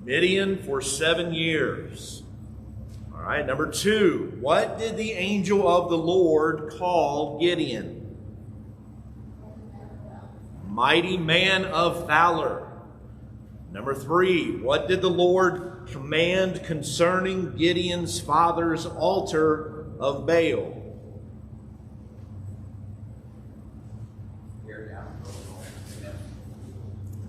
Midian for 7 years. All right, number 2. What did the angel of the Lord call Gideon? Mighty man of valor. Number 3. What did the Lord command concerning Gideon's father's altar of Baal?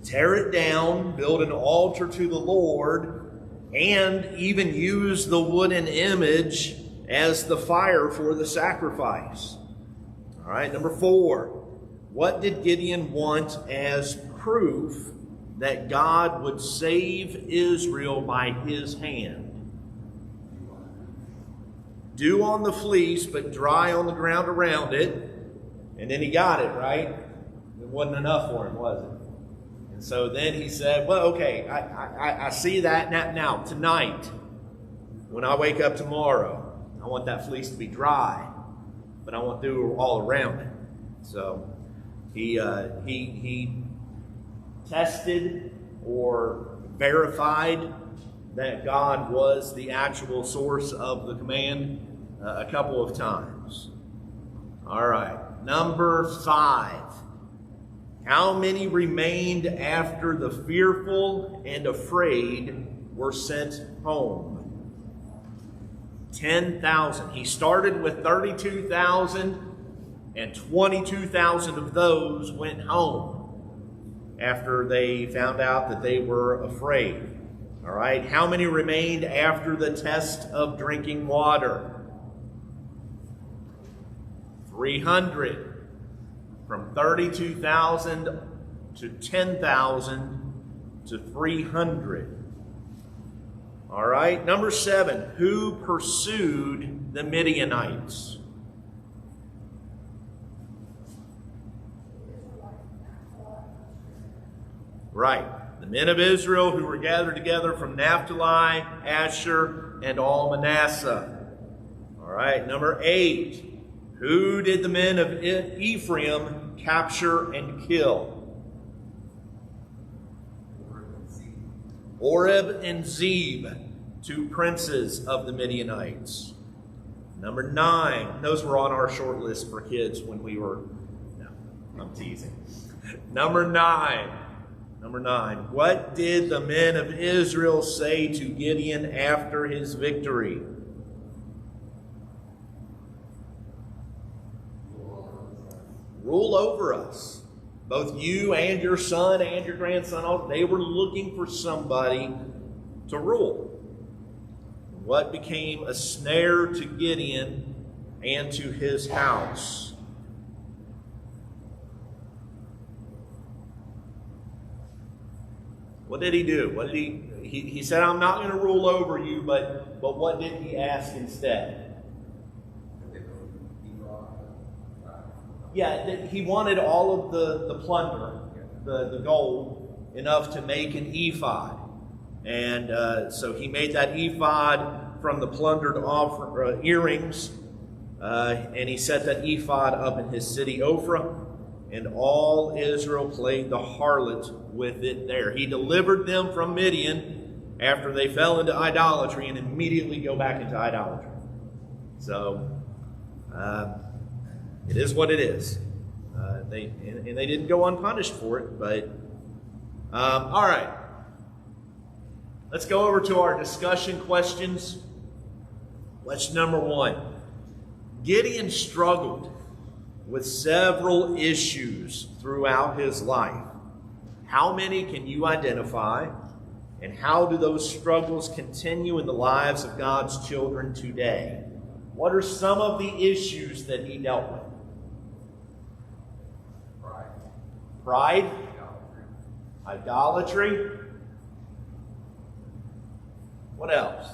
Tear it down, build an altar to the Lord, and even use the wooden image as the fire for the sacrifice. All right, number 4. What did Gideon want as proof that God would save Israel by his hand? Dew on the fleece, but dry on the ground around it. And then he got it, right? It wasn't enough for him, was it? And so then he said, well, okay, I see that now. Tonight, when I wake up tomorrow, I want that fleece to be dry, but I want dew all around it. So he tested or verified that God was the actual source of the command a couple of times. All right, number 5. How many remained after the fearful and afraid were sent home? 10,000. He started with 32,000, and 22,000 of those went home after they found out that they were afraid. All right. How many remained after the test of drinking water? 300. From 32,000 to 10,000 to 300. All right. Number 7. Who pursued the Midianites? Right. The men of Israel who were gathered together from Naphtali, Asher, and all Manasseh. All right. Number 8. Who did the men of Ephraim capture and kill? Oreb and Zeb, 2 princes of the Midianites. Number 9. Those were on our short list for kids when we were... No, I'm teasing. Number 9. What did the men of Israel say to Gideon after his victory? Rule over us. Both you and your son and your grandson, they were looking for somebody to rule. What became a snare to Gideon and to his house? What did he do? What did he said, I'm not going to rule over you, but what did he ask instead? Yeah, he wanted all of the plunder, the gold, enough to make an ephod. And so he made that ephod from the plundered earrings, and he set that ephod up in his city Ephraim, and all Israel played the harlot with it there. He delivered them from Midian after they fell into idolatry and immediately go back into idolatry. So... it is what it is. They didn't go unpunished for it, but all right. Let's go over to our discussion questions. Question number 1. Gideon struggled with several issues throughout his life. How many can you identify, and how do those struggles continue in the lives of God's children today? What are some of the issues that he dealt with? Pride, idolatry. What else?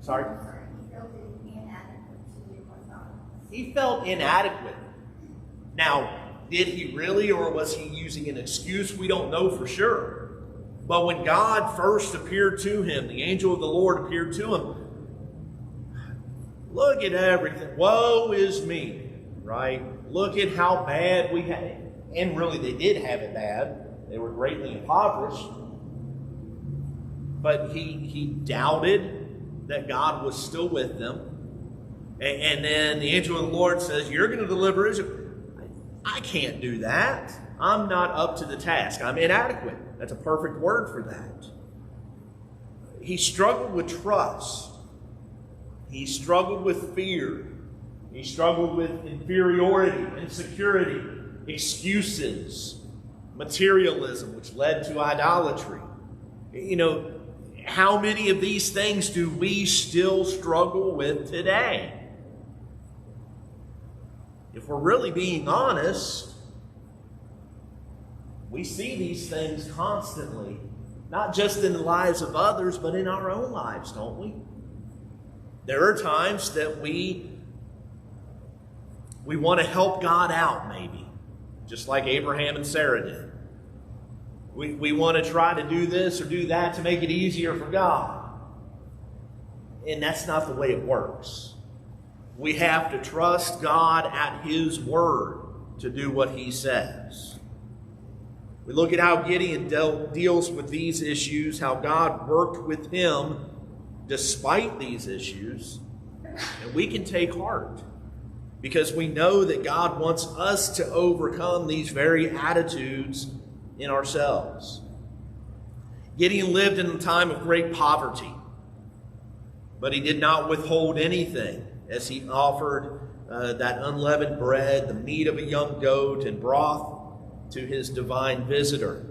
Sorry? He felt inadequate. Now, did he really, or was he using an excuse? We don't know for sure. But when God first appeared to him, the angel of the Lord appeared to him, look at everything. Woe is me, right? Look at how bad we have it. And really, they did have it bad. They were greatly impoverished. But he doubted that God was still with them. And then the angel of the Lord says, you're going to deliver Israel. I can't do that. I'm not up to the task. I'm inadequate. That's a perfect word for that. He struggled with trust. He struggled with fear. He struggled with inferiority, insecurity, excuses, materialism, which led to idolatry. You know, how many of these things do we still struggle with today? If we're really being honest, we see these things constantly, not just in the lives of others, but in our own lives, don't we? There are times that we want to help God out, maybe, just like Abraham and Sarah did. We want to try to do this or do that to make it easier for God. And that's not the way it works. We have to trust God at His word to do what He says. We look at how Gideon deals with these issues, how God worked with him despite these issues. And we can take heart because we know that God wants us to overcome these very attitudes in ourselves. Gideon lived in a time of great poverty, but he did not withhold anything as he offered that unleavened bread, the meat of a young goat, and broth to his divine visitor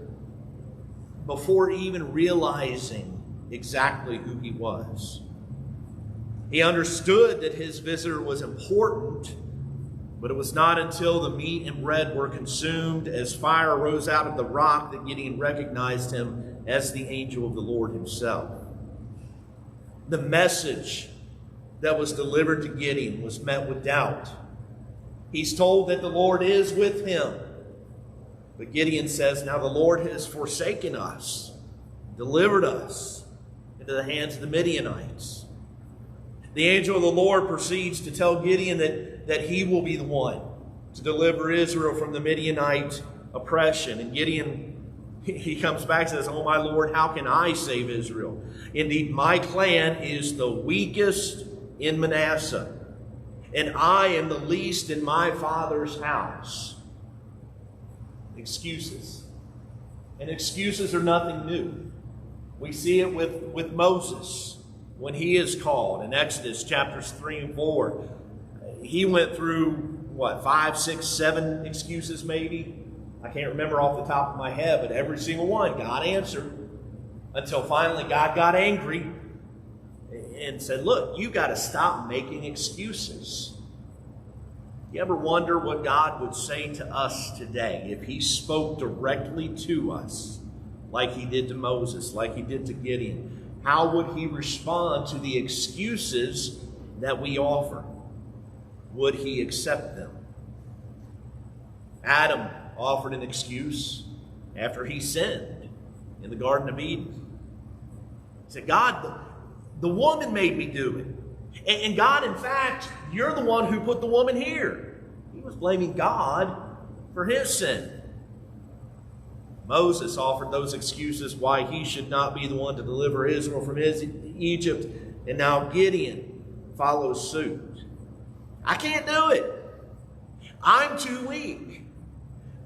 before even realizing exactly who he was. He understood that his visitor was important, but it was not until the meat and bread were consumed as fire rose out of the rock that Gideon recognized him as the angel of the Lord himself. The message that was delivered to Gideon was met with doubt. He's told that the Lord is with him. But Gideon says, now the Lord has forsaken us, delivered us into the hands of the Midianites. The angel of the Lord proceeds to tell Gideon that he will be the one to deliver Israel from the Midianite oppression. And Gideon, he comes back and says, oh my Lord, how can I save Israel? Indeed, my clan is the weakest in Manasseh, and I am the least in my father's house. Excuses. And excuses are nothing new. We see it with Moses when he is called in Exodus chapters 3 and 4. He went through, 5, 6, 7 excuses maybe? I can't remember off the top of my head, but every single one God answered until finally God got angry and said, look, you got to stop making excuses. You ever wonder what God would say to us today if He spoke directly to us like He did to Moses, like He did to Gideon? How would He respond to the excuses that we offer? Would He accept them? Adam offered an excuse after he sinned in the Garden of Eden. He said, God, the woman made me do it. And God, in fact, you're the one who put the woman here. He was blaming God for his sin. Moses offered those excuses why he should not be the one to deliver Israel from Egypt. And now Gideon follows suit. I can't do it. I'm too weak.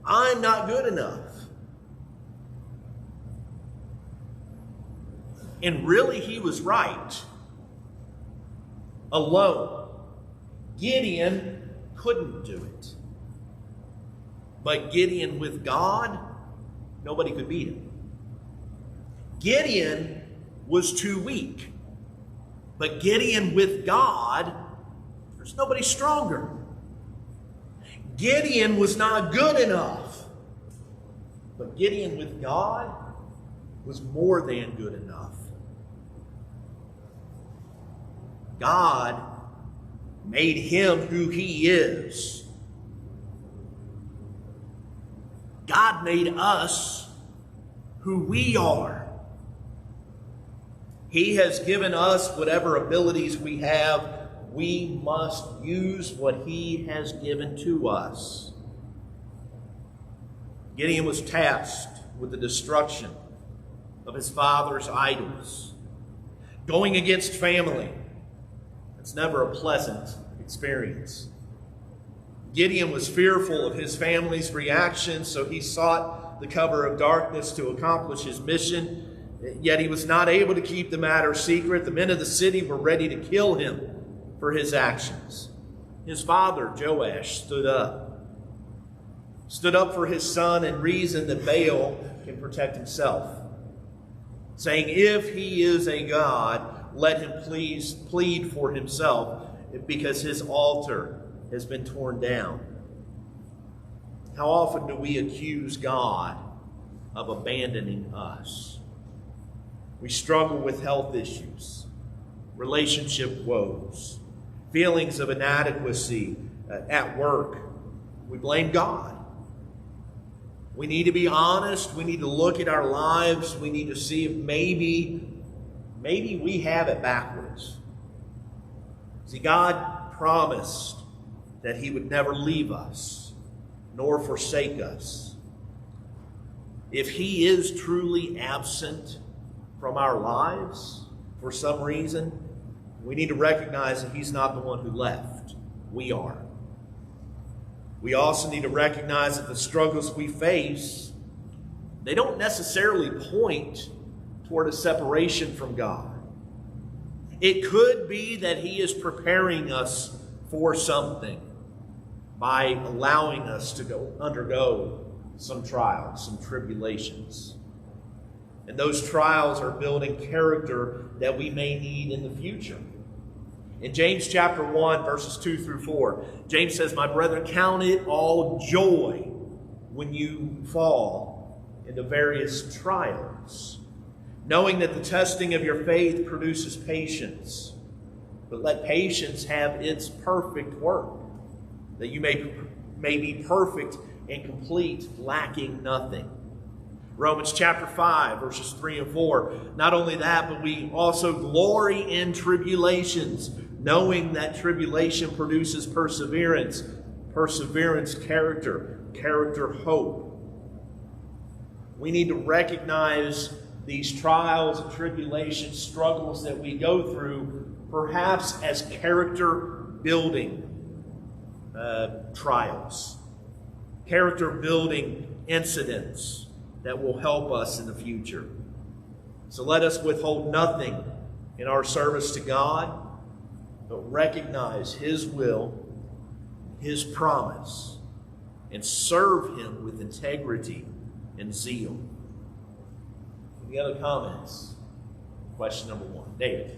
I'm not good enough. And really, he was right. Alone, Gideon couldn't do it. But Gideon with God, nobody could beat him. Gideon was too weak. But Gideon with God, there's nobody stronger. Gideon was not good enough. But Gideon with God was more than good enough. God made him who he is. God made us who we are. He has given us whatever abilities we have. We must use what he has given to us. Gideon was tasked with the destruction of his father's idols. Going against family, it's never a pleasant experience. Gideon was fearful of his family's reaction, so he sought the cover of darkness to accomplish his mission. Yet he was not able to keep the matter secret. The men of the city were ready to kill him for his actions. His father, Joash, stood up for his son and reasoned that Baal can protect himself, saying, if he is a god, let him please plead for himself, because his altar has been torn down. How often do we accuse God of abandoning us? We struggle with health issues, relationship woes, feelings of inadequacy at work. We blame God. We need to be honest. We need to look at our lives. We need to see if maybe we have it backwards. See, God promised that He would never leave us nor forsake us. If He is truly absent from our lives for some reason, we need to recognize that He's not the one who left. We are. We also need to recognize that the struggles we face, they don't necessarily point toward a separation from God. It could be that He is preparing us for something by allowing us to undergo some trials, some tribulations. And those trials are building character that we may need in the future. In James chapter 1, verses 2 through 4, James says, my brethren, count it all joy when you fall into various trials, knowing that the testing of your faith produces patience. But let patience have its perfect work, that you may be perfect and complete, lacking nothing. Romans chapter 5, verses 3 and 4. Not only that, but we also glory in tribulations, knowing that tribulation produces perseverance, perseverance character, character hope. We need to recognize these trials and tribulations, struggles that we go through, perhaps as character building trials, character building incidents that will help us in the future. So let us withhold nothing in our service to God, but recognize His will, His promise, and serve Him with integrity and zeal. Any other comments? Question number 1. David.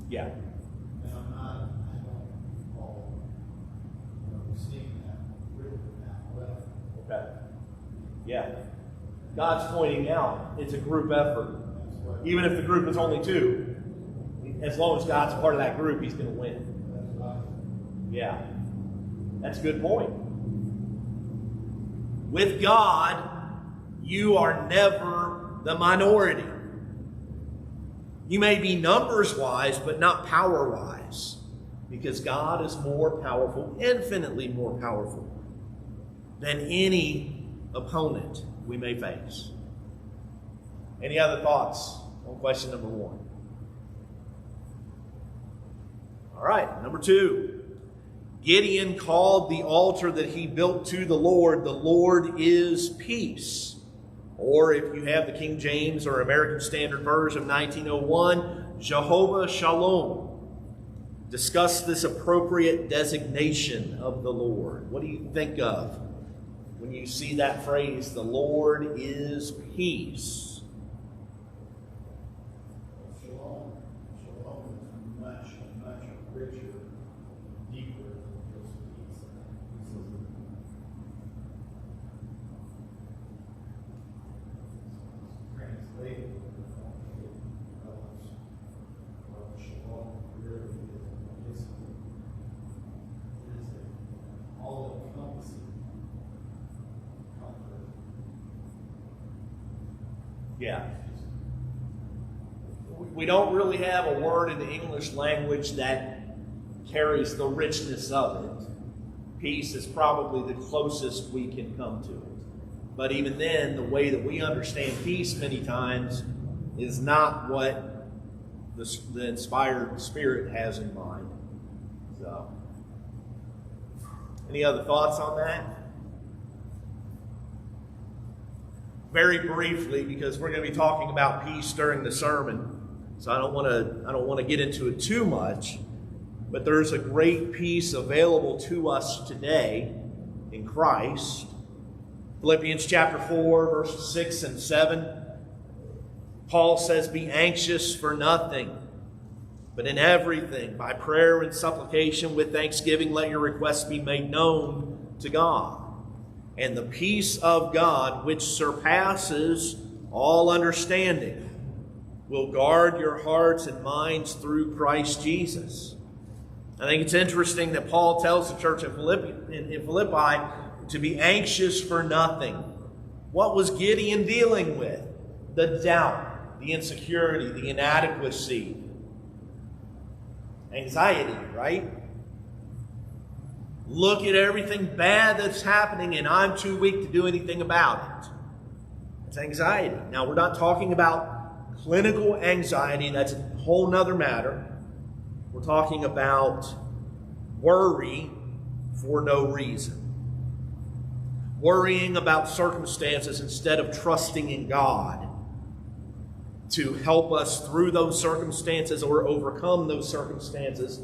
Yeah. And I don't recall seeing that written that way. Okay. Yeah. God's pointing out it's a group effort. Even if the group is only 2, as long as God's part of that group, He's going to win. Yeah. That's a good point. With God, you are never the minority. You may be numbers-wise, but not power-wise, because God is more powerful, infinitely more powerful, than any opponent we may face. Any other thoughts on question number 1? All right, number 2. Gideon called the altar that he built to the Lord is peace. Or if you have the King James or American Standard Version of 1901, Jehovah Shalom. Discuss this appropriate designation of the Lord. What do you think of when you see that phrase, the Lord is peace? Shalom. Shalom is much we don't really have a word in the English language that carries the richness of it. Peace is probably the closest we can come to it. But even then, the way that we understand peace many times is not what the inspired Spirit has in mind. So, any other thoughts on that? Very briefly, because we're going to be talking about peace during the sermon, so I don't want to get into it too much. But there's a great peace available to us today in Christ. Philippians chapter 4, verses 6 and 7. Paul says, "Be anxious for nothing, but in everything, by prayer and supplication with thanksgiving, let your requests be made known to God. And the peace of God, which surpasses all understanding, will guard your hearts and minds through Christ Jesus." I think it's interesting that Paul tells the church in Philippi to be anxious for nothing. What was Gideon dealing with? The doubt, the insecurity, the inadequacy, anxiety, right? Look at everything bad that's happening and I'm too weak to do anything about it. It's anxiety. Now, we're not talking about clinical anxiety. That's a whole nother matter. We're talking about worry for no reason. Worrying about circumstances instead of trusting in God to help us through those circumstances or overcome those circumstances,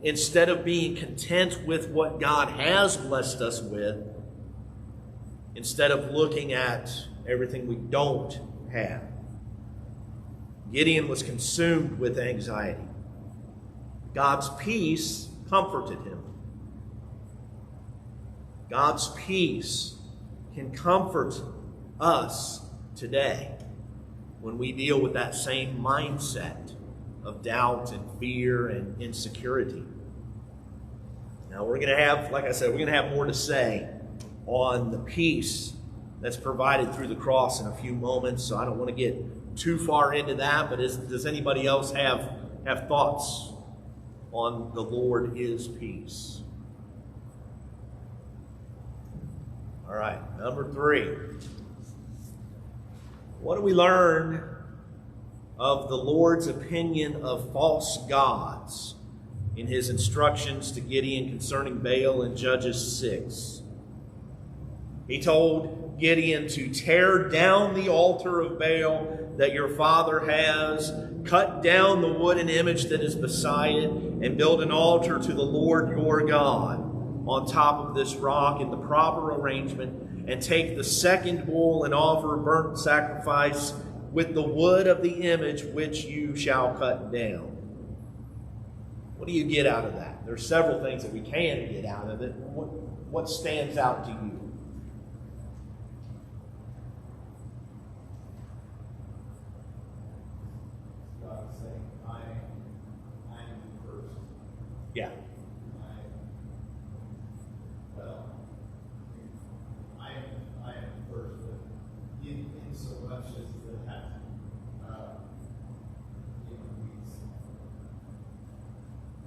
instead of being content with what God has blessed us with, instead of looking at everything we don't have. Gideon was consumed with anxiety. God's peace comforted him. God's peace can comfort us today when we deal with that same mindset of doubt and fear and insecurity. Now we're going to have, like I said, we're going to have more to say on the peace that's provided through the cross in a few moments, so I don't want to get too far into that, but does anybody else have thoughts on the Lord is peace? All right, number 3. What do we learn of the Lord's opinion of false gods in his instructions to Gideon concerning Baal in Judges 6? He told Gideon to tear down the altar of Baal that your father has, cut down the wooden image that is beside it, and build an altar to the Lord your God on top of this rock in the proper arrangement, and take the second bull and offer a burnt sacrifice with the wood of the image which you shall cut down. What do you get out of that? There's several things that we can get out of it. What stands out to you? God saying, I am the first. Yeah. I am the first, but in so much as that,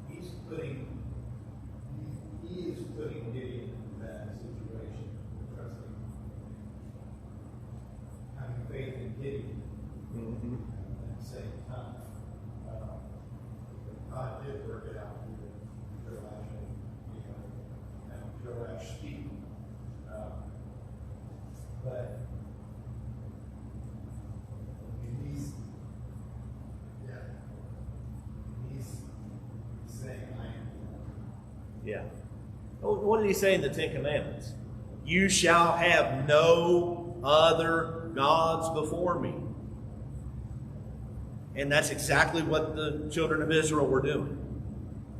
he's putting Gideon in that situation, trusting, having faith in Gideon. Mm-hmm. At the same time, God did work it out through Joash speaking. But he's saying, I am. Yeah. What did he say in the Ten Commandments? You shall have no other gods before me. And that's exactly what the children of Israel were doing.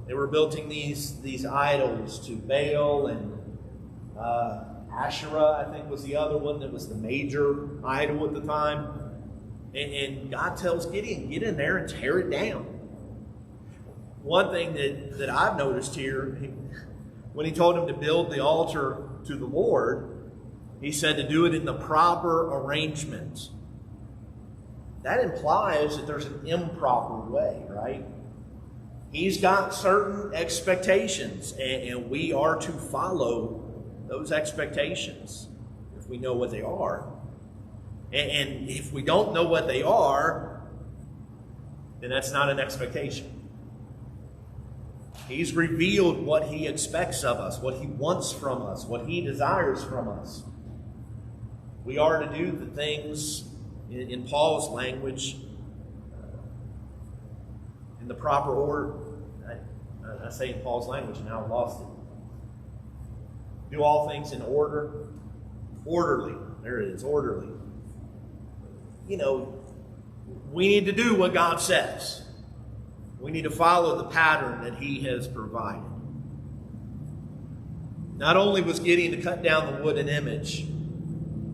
They were building these idols to Baal and Asherah, I think, was the other one that was the major idol at the time. And God tells Gideon, get in there and tear it down. One thing that I've noticed here, when he told him to build the altar to the Lord, he said to do it in the proper arrangement. that implies that there's an improper way, right? He's got certain expectations, and we are to follow those expectations if we know what they are. And if we don't know what they are, then that's not an expectation. He's revealed what he expects of us, what he wants from us, what he desires from us. We are to do the things, in Paul's language, in the proper order. I say in Paul's language, and now I've lost it. Do all things in order. Orderly. There it is, orderly. You know, we need to do what God says. We need to follow the pattern that he has provided. Not only was Gideon to cut down the wooden image,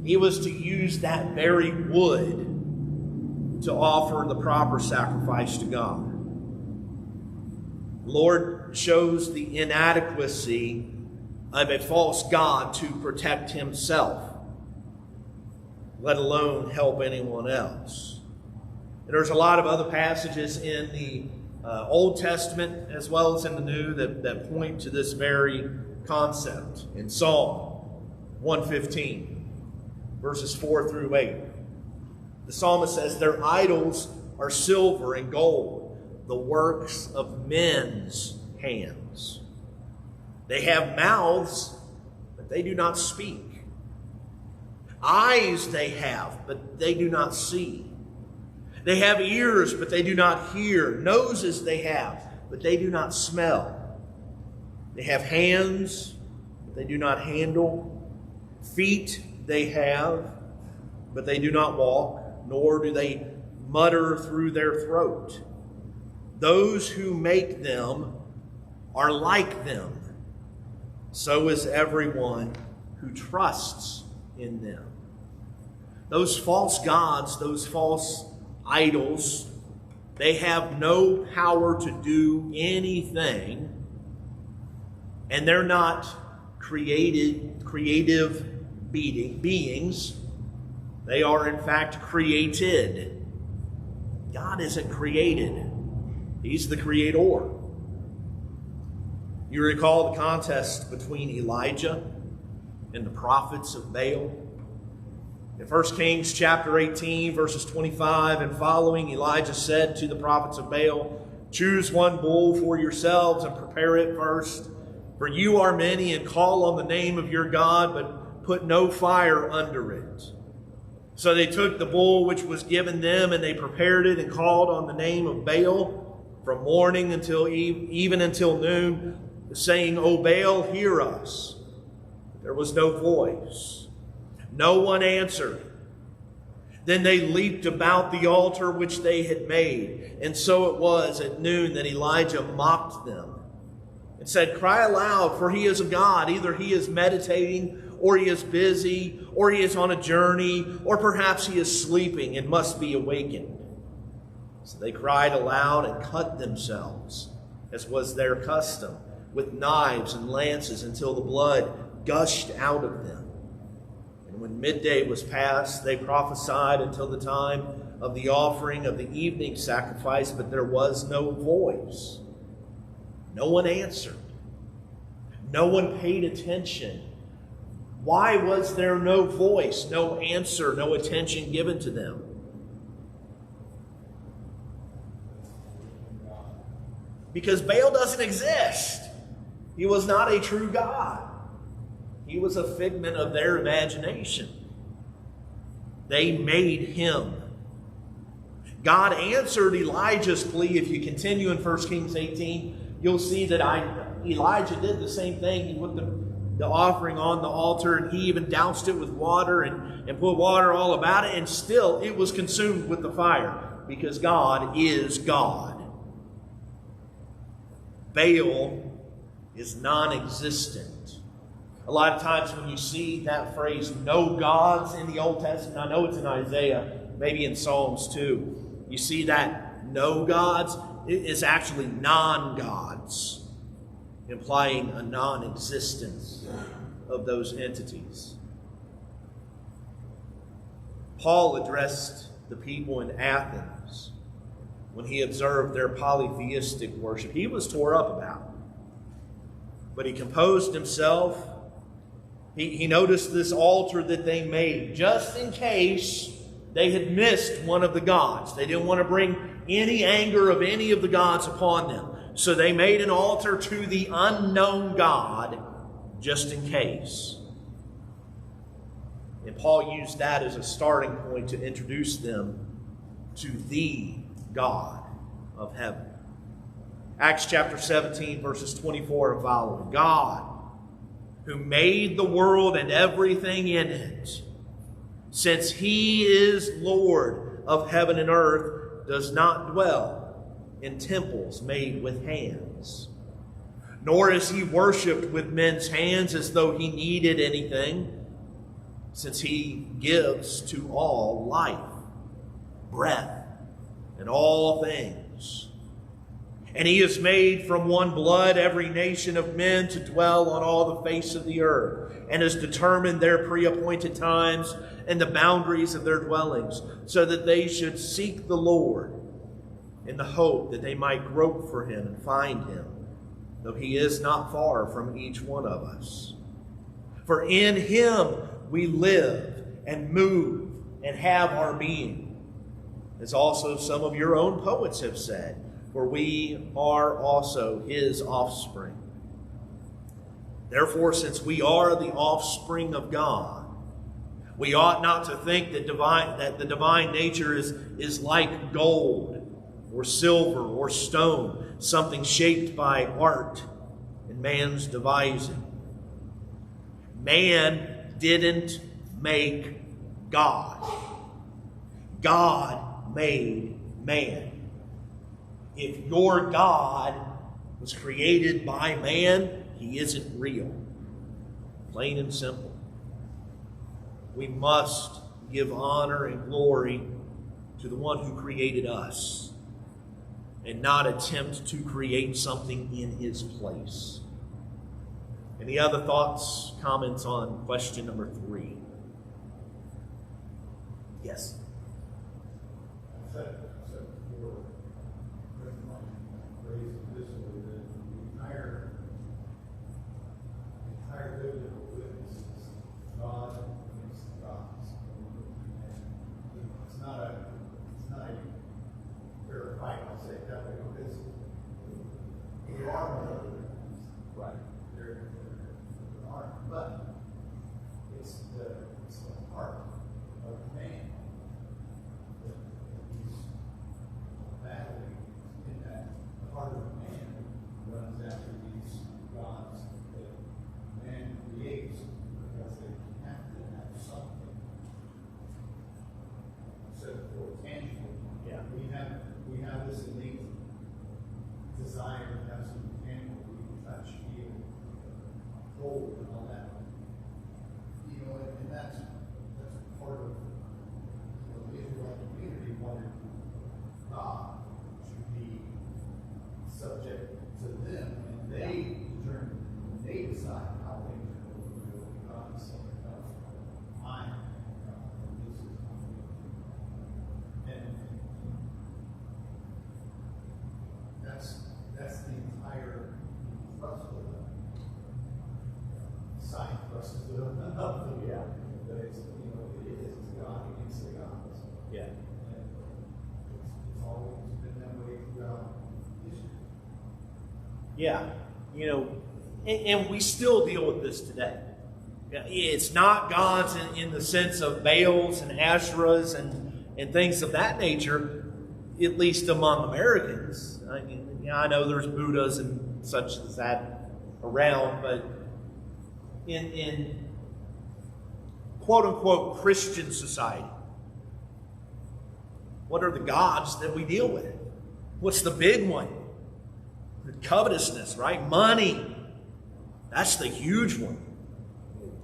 he was to use that very wood to offer the proper sacrifice to God. The Lord shows the inadequacy of a false god to protect himself, let alone help anyone else. And there's a lot of other passages in the Old Testament as well as in the New that point to this very concept. In Psalm 115, verses 4 through 8, the psalmist says, "Their idols are silver and gold, the works of men's hands. They have mouths, but they do not speak. Eyes they have, but they do not see. They have ears, but they do not hear. Noses they have, but they do not smell. They have hands, but they do not handle. Feet they have, but they do not walk, nor do they mutter through their throat. Those who make them are like them. So is everyone who trusts in them." Those false gods, those false idols, they have no power to do anything, and they're not creative beings. They are in fact created. God isn't created. He's the creator. You recall the contest between Elijah and the prophets of Baal? In 1 Kings chapter 18, verses 25 and following, Elijah said to the prophets of Baal, "Choose one bull for yourselves and prepare it first. For you are many, and call on the name of your God, but put no fire under it." So they took the bull which was given them, and they prepared it and called on the name of Baal from morning until even until noon, saying, "O Baal, hear us." But there was no voice. No one answered. Then they leaped about the altar which they had made. And so it was at noon that Elijah mocked them and said, "Cry aloud, for he is a god. Either he is meditating, or he is busy, or he is on a journey, or perhaps he is sleeping and must be awakened." So they cried aloud and cut themselves, as was their custom, with knives and lances until the blood gushed out of them. And when midday was past, they prophesied until the time of the offering of the evening sacrifice, but there was no voice. No one answered. No one paid attention. Why was there no voice, no answer, no attention given to them? Because Baal doesn't exist. He was not a true God. He was a figment of their imagination. They made him. God answered Elijah's plea. If you continue in 1 Kings 18, you'll see that Elijah did the same thing. He put the offering on the altar, and he even doused it with water and put water all about it, and still it was consumed with the fire, because God is God. Baal is non-existent. A lot of times when you see that phrase, "no gods," in the Old Testament, I know it's in Isaiah, maybe in Psalms too, you see that "no gods" is actually non-gods, implying a non-existence of those entities. Paul addressed the people in Athens when he observed their polytheistic worship. He was tore up about it. But he composed himself. He noticed this altar that they made just in case they had missed one of the gods. They didn't want to bring any anger of any of the gods upon them. So they made an altar to the unknown God just in case. And Paul used that as a starting point to introduce them to the God of heaven. Acts chapter 17, verses 24 and following. God, who made the world and everything in it, since he is Lord of heaven and earth, does not dwell in temples made with hands. Nor is he worshipped with men's hands as though he needed anything, since he gives to all life, breath, and all things. And he has made from one blood every nation of men to dwell on all the face of the earth, and has determined their pre-appointed times and the boundaries of their dwellings, so that they should seek the Lord in the hope that they might grope for him and find him, though he is not far from each one of us. For in him we live and move and have our being, as also some of your own poets have said, for we are also his offspring. Therefore, since we are the offspring of God, we ought not to think that the divine nature is like gold or silver or stone, something shaped by art and man's devising. Man didn't make God. God made man. If your God was created by man, he isn't real. Plain and simple. We must give honor and glory to the one who created us and not attempt to create something in his place. Any other thoughts, comments on question number 3? Yes. I said before, phrase this way, that the entire biblical witness is God against gods. And it's not a fair fight, I'll say it that way, because there are no other gods. Right. There aren't, but it's the heart of man that he's battling in that. The heart of man runs after these gods that man creates because they have to have something. So for tangible, Yeah. we have this innate desire to have something tangible we can touch, feel, hold, and all that. You know, and that's part of the Israelite community wanted God to be subject to them, and they determine, they decide how things are going to go. God is saying, no, I'm God, and this is how we do. And that's the entire thrust of the side thrust of the that it's, it's God against the gods. Yeah. And it's always been that way throughout history. Yeah. And we still deal with this today. It's not gods in the sense of Baals and Asherahs and things of that nature, at least among Americans. I know there's Buddhas and such as that around, but in quote-unquote Christian society, what are the gods that we deal with? What's the big one? Covetousness, right? Money. That's the huge one.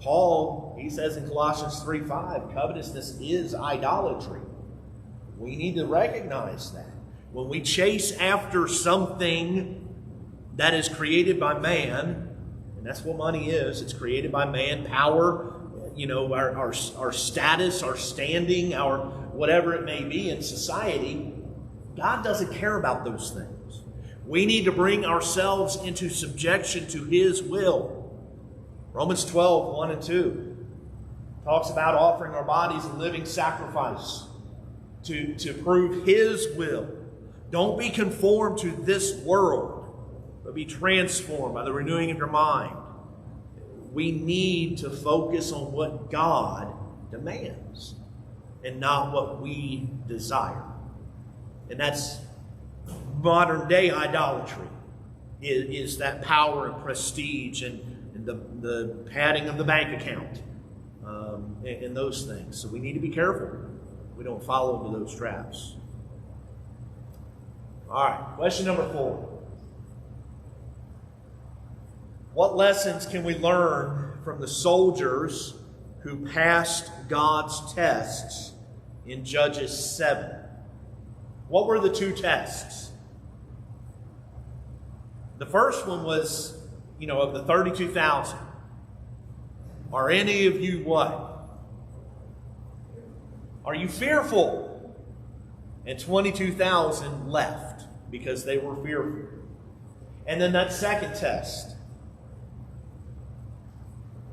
Paul, he says in Colossians 3:5, covetousness is idolatry. We need to recognize that. When we chase after something that is created by man, and that's what money is, it's created by man, power, our status, our standing, our whatever it may be in society, God doesn't care about those things. We need to bring ourselves into subjection to His will. Romans 12, 1 and 2 talks about offering our bodies a living sacrifice to prove His will. Don't be conformed to this world, but be transformed by the renewing of your mind. We need to focus on what God demands and not what we desire. And that's modern day idolatry, is that power and prestige and the padding of the bank account and those things. So we need to be careful we don't fall into those traps. All right, question number 4. What lessons can we learn from the soldiers who passed God's tests in Judges 7? What were the 2 tests? The first one was, of the 32,000. Are any of you what? Are you fearful? And 22,000 left because they were fearful. And then that second test.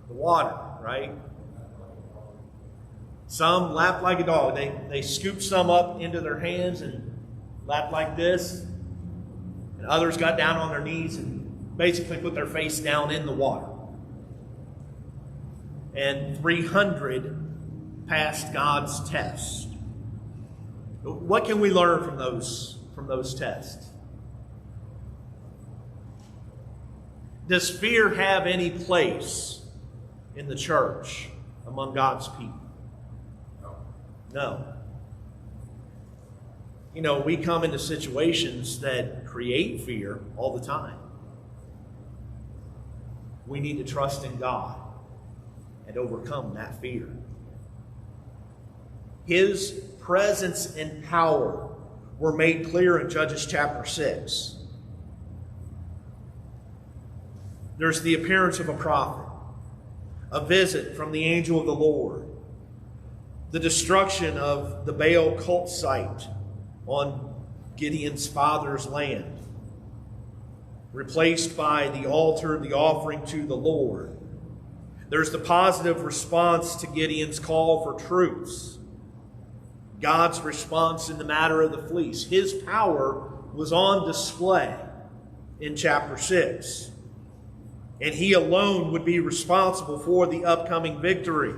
The water, right? Some lapped like a dog. They scooped some up into their hands and lapped like this. And others got down on their knees and basically put their face down in the water. And 300 passed God's test. What can we learn from those tests? Does fear have any place in the church among God's people? No. We come into situations that create fear all the time. We need to trust in God and overcome that fear. His presence and power were made clear in Judges chapter 6. There's the appearance of a prophet, a visit from the angel of the Lord, the destruction of the Baal cult site on Gideon's father's land, replaced by the altar, the offering to the Lord. There's the positive response to Gideon's call for troops. God's response in the matter of the fleece. His power was on display in chapter 6. And He alone would be responsible for the upcoming victory.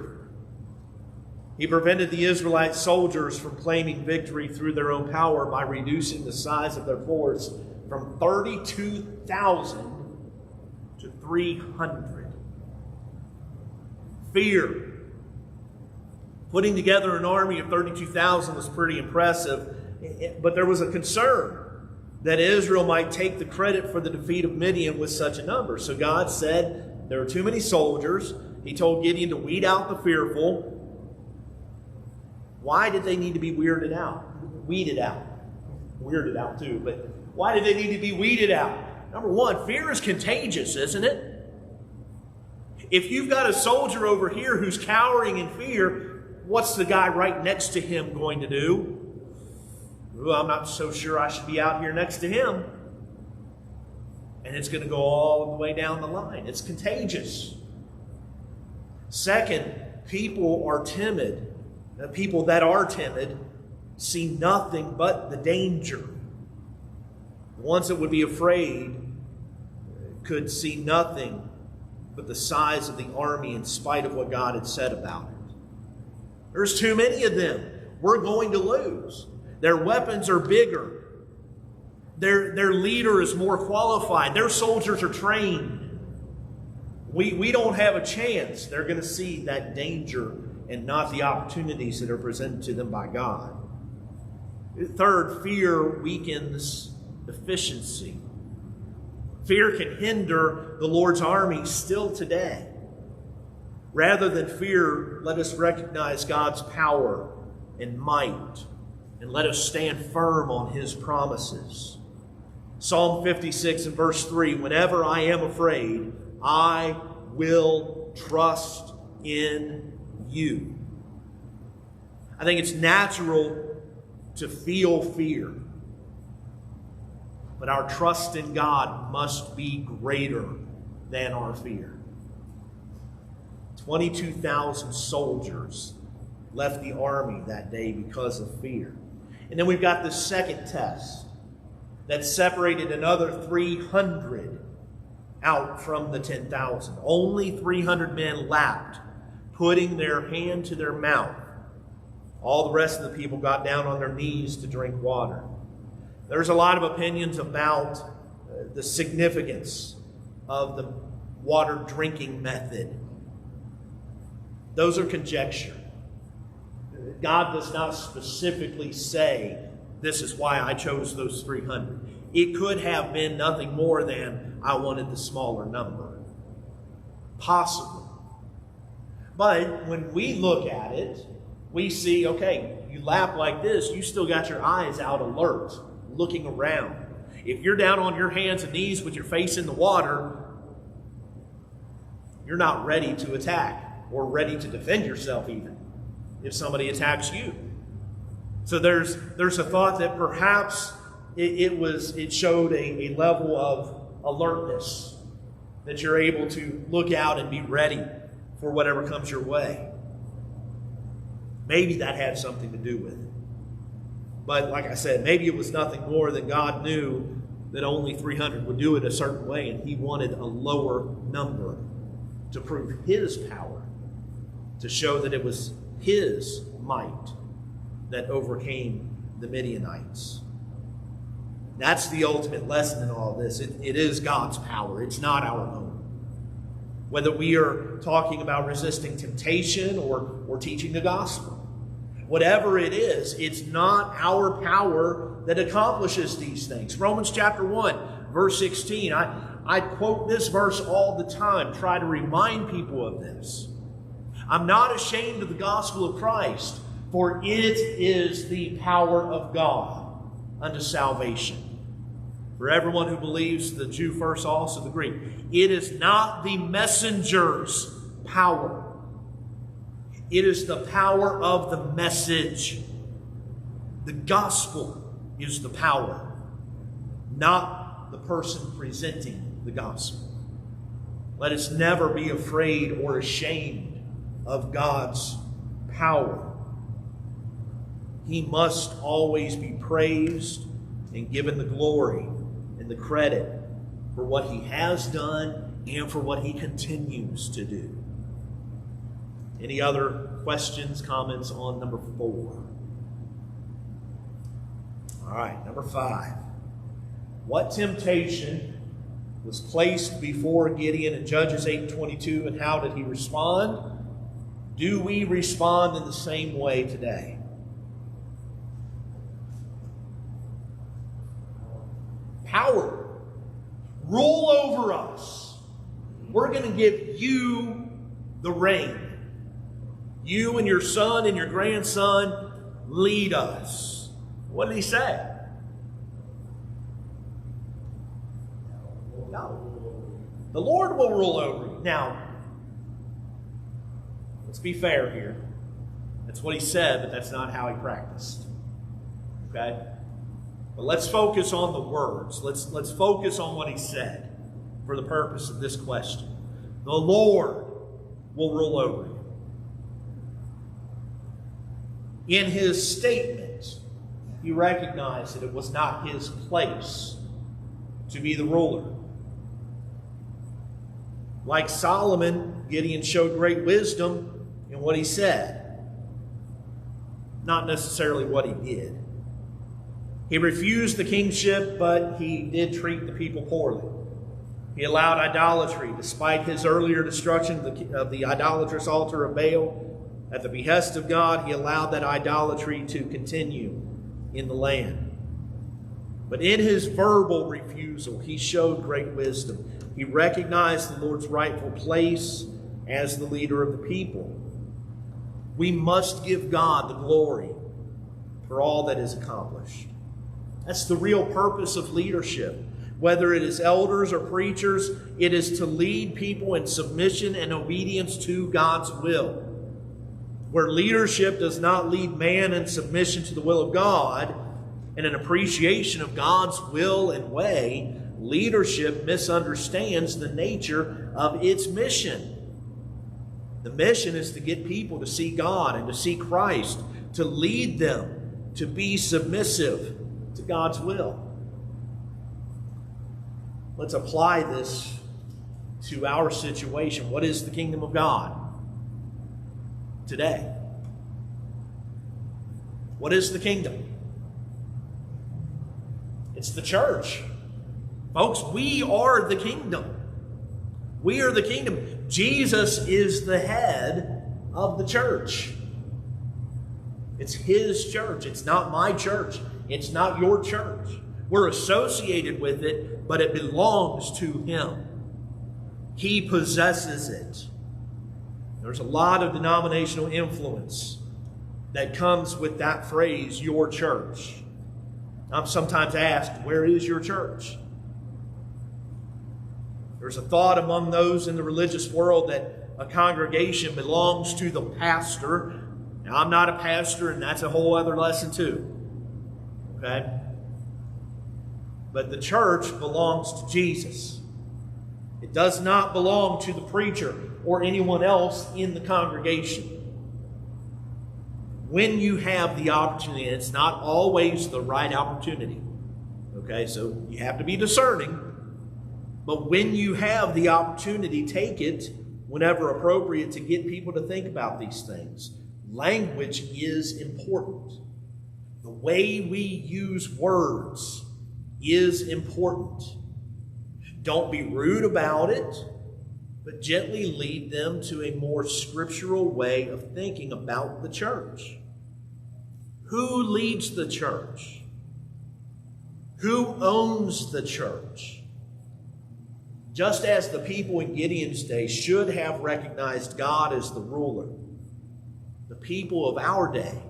He prevented the Israelite soldiers from claiming victory through their own power by reducing the size of their force from 32,000 to 300. Fear. Putting together an army of 32,000 was pretty impressive, but there was a concern that Israel might take the credit for the defeat of Midian with such a number. So God said there are too many soldiers. He told Gideon to weed out the fearful. Why did they need to be weeded out? Weirded out too, but why did they need to be weeded out? Number one, fear is contagious, isn't it? If you've got a soldier over here who's cowering in fear, what's the guy right next to him going to do? Well, I'm not so sure I should be out here next to him. And it's going to go all the way down the line. It's contagious. Second, people are timid. The people that are timid see nothing but the danger. The ones that would be afraid could see nothing but the size of the army in spite of what God had said about it. There's too many of them. We're going to lose. Their weapons are bigger. Their leader is more qualified. Their soldiers are trained. We don't have a chance. They're going to see that danger and not the opportunities that are presented to them by God. Third, fear weakens efficiency. Fear can hinder the Lord's army still today. Rather than fear, let us recognize God's power and might, and let us stand firm on His promises. Psalm 56 and verse 3, whenever I am afraid, I will trust in you. I think it's natural to feel fear. But our trust in God must be greater than our fear. 22,000 soldiers left the army that day because of fear. And then we've got the second test that separated another 300 out from the 10,000. Only 300 men left, putting their hand to their mouth. All the rest of the people got down on their knees to drink water. There's a lot of opinions about the significance of the water drinking method. Those are conjecture. God does not specifically say, this is why I chose those 300. It could have been nothing more than, I wanted the smaller number. Possibly. But when we look at it, we see, okay, you lap like this, you still got your eyes out alert, looking around. If you're down on your hands and knees with your face in the water, you're not ready to attack or ready to defend yourself even if somebody attacks you. So there's a thought that perhaps it showed a level of alertness, that you're able to look out and be ready for whatever comes your way. Maybe that had something to do with it. But like I said, maybe it was nothing more than God knew that only 300 would do it a certain way, and he wanted a lower number to prove his power, to show that it was his might that overcame the Midianites. That's the ultimate lesson in all this. It is God's power. It's not our own. Whether we are talking about resisting temptation or teaching the gospel, whatever it is, it's not our power that accomplishes these things. Romans chapter 1, verse 16. I quote this verse all the time, try to remind people of this. I'm not ashamed of the gospel of Christ, for it is the power of God unto salvation. For everyone who believes, the Jew first, also the Greek. It is not the messenger's power. It is the power of the message. The gospel is the power, not the person presenting the gospel. Let us never be afraid or ashamed of God's power. He must always be praised and given the glory and the credit for what he has done and for what he continues to do. Any other questions, comments on number 4? All right, number 5. What temptation was placed before Gideon in Judges 8:22, and how did he respond? Do we respond in the same way today? Power. Rule over us. We're going to give you the reign. You and your son and your grandson lead us. What did he say? No. The Lord will rule over you. Now, let's be fair here. That's what he said, but that's not how he practiced. Okay? But let's focus on the words. Let's focus on what he said for the purpose of this question. The Lord will rule over you. In his statement, he recognized that it was not his place to be the ruler. Like Solomon, Gideon showed great wisdom in what he said, not necessarily what he did. He refused the kingship, but he did treat the people poorly. He allowed idolatry, despite his earlier destruction of the idolatrous altar of Baal. At the behest of God, he allowed that idolatry to continue in the land. But in his verbal refusal, he showed great wisdom. He recognized the Lord's rightful place as the leader of the people. We must give God the glory for all that is accomplished. That's the real purpose of leadership. Whether it is elders or preachers, it is to lead people in submission and obedience to God's will. Where leadership does not lead man in submission to the will of God and an appreciation of God's will and way, leadership misunderstands the nature of its mission. The mission is to get people to see God and to see Christ, to lead them to be submissive to God's will. Let's apply this to our situation. What is the kingdom of God today? What is the kingdom? It's the church. Folks, we are the kingdom. We are the kingdom. Jesus is the head of the church. It's His church. It's not my church. It's not your church. We're associated with it, but it belongs to Him. He possesses it. There's a lot of denominational influence that comes with that phrase, your church. I'm sometimes asked, where is your church? There's a thought among those in the religious world that a congregation belongs to the pastor. Now, I'm not a pastor, and that's a whole other lesson too. Okay? But the church belongs to Jesus. It does not belong to the preacher or anyone else in the congregation. When you have the opportunity, and it's not always the right opportunity. Okay, so you have to be discerning. But when you have the opportunity, take it whenever appropriate to get people to think about these things. Language is important. The way we use words is important. Don't be rude about it, but gently lead them to a more scriptural way of thinking about the church. Who leads the church? Who owns the church? Just as the people in Gideon's day should have recognized God as the ruler, the people of our day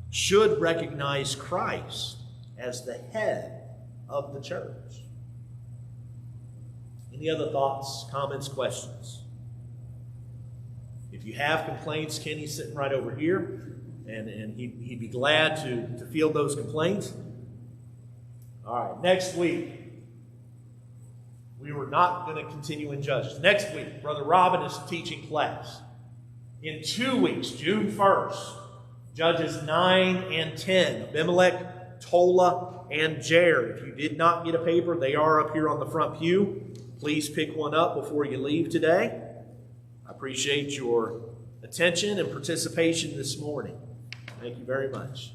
should recognize Christ as the head of the church. Any other thoughts, comments, questions? If you have complaints, Kenny's sitting right over here, and he'd be glad to field those complaints. All right, next week, we were not going to continue in Judges. Next week, Brother Robin is teaching class. In 2 weeks, June 1st, Judges 9 and 10, Abimelech, Tola, and Jair. If you did not get a paper, they are up here on the front pew. Please pick one up before you leave today. I appreciate your attention and participation this morning. Thank you very much.